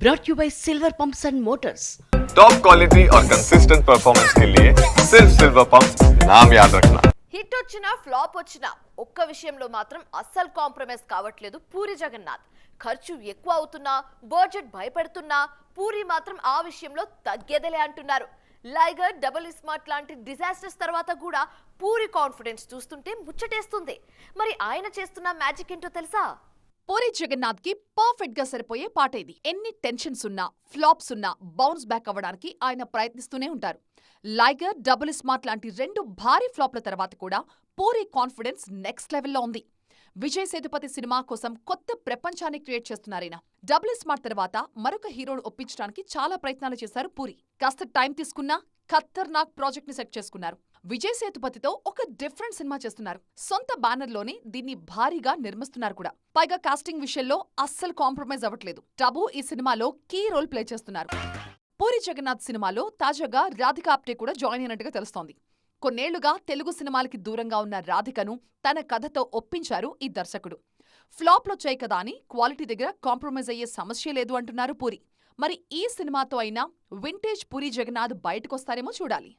brought you by Silver Pumps and Motors. Top quality और consistent performance के लिए सिर्फ सिल्वर पंप्स नाम याद रखना. హిట్ వచ్చినా ఫ్లాప్ వచ్చినా ఒక్క విషయంలో మాత్రం అస్సలు కాంప్రమైజ్ కావట్లేదు పూరి జగన్నాథ్. ఖర్చు ఎక్కువ అవుతున్నా, బడ్జెట్ భయపెడుతున్నా పూరి మాత్రం ఆ విషయంలో తగ్గేదలే అంటున్నారు. లైగర్, డబుల్ స్మార్ట్ లాంటి డిజాస్టర్స్ తర్వాత కూడా పూరి కాన్ఫిడెన్స్ చూస్తుంటే ముచ్చటేస్తుంది. మరి ఆయన చేస్తున్న మ్యాజిక్ ఏంటో తెలుసా? పూరి జగన్నాథ్ కి పర్ఫెక్ట్ గా సరిపోయే పాట ఇది. ఎన్ని టెన్షన్స్ ఉన్నా, ఫ్లాప్స్ ఉన్నా బౌన్స్ బ్యాక్ అవ్వడానికి ఆయన ప్రయత్నిస్తూనే ఉంటారు. లైగర్, డబుల్ స్మార్ట్ లాంటి 2 భారీ ఫ్లాప్ల తర్వాత కూడా పూరి కాన్ఫిడెన్స్ నెక్స్ట్ లెవెల్లో ఉంది. విజయ్ సేతుపతి సినిమా కోసం కొత్త ప్రపంచాన్ని క్రియేట్ చేస్తున్నారైనా. డబుల్ స్మార్ట్ తర్వాత మరొక హీరోను ఒప్పించడానికి చాలా ప్రయత్నాలు చేశారు పూరి. కాస్త టైం తీసుకున్నా ఖతర్నాక్ ప్రాజెక్ట్ ని సెట్ చేసుకున్నారు. విజయ్ సేతుపతితో ఒక డిఫరెంట్ సినిమా చేస్తున్నారు. సొంత బ్యానర్లోనే దీన్ని భారీగా నిర్మిస్తున్నారు కూడా. పైగా కాస్టింగ్ విషయంలో అస్సలు కాంప్రమైజ్ అవ్వట్లేదు. టబు ఈ సినిమాలో కీ రోల్ ప్లే చేస్తున్నారు. పూరి జగన్నాథ్ సినిమాలో తాజాగా రాధిక ఆప్టే కూడా జాయిన్ అయినట్టుగా తెలుస్తోంది. కొన్నేళ్లుగా తెలుగు సినిమాలకి దూరంగా ఉన్న రాధికను తన కథతో ఒప్పించారు ఈ దర్శకుడు. ఫ్లాప్లో చేయి కదా అని క్వాలిటీ దగ్గర కాంప్రమైజ్ అయ్యే సమస్య లేదు అంటున్నారు పూరి. మరి ఈ సినిమాతో అయినా వింటేజ్ పూరి జగన్నాథ్ బయటకొస్తారేమో చూడాలి.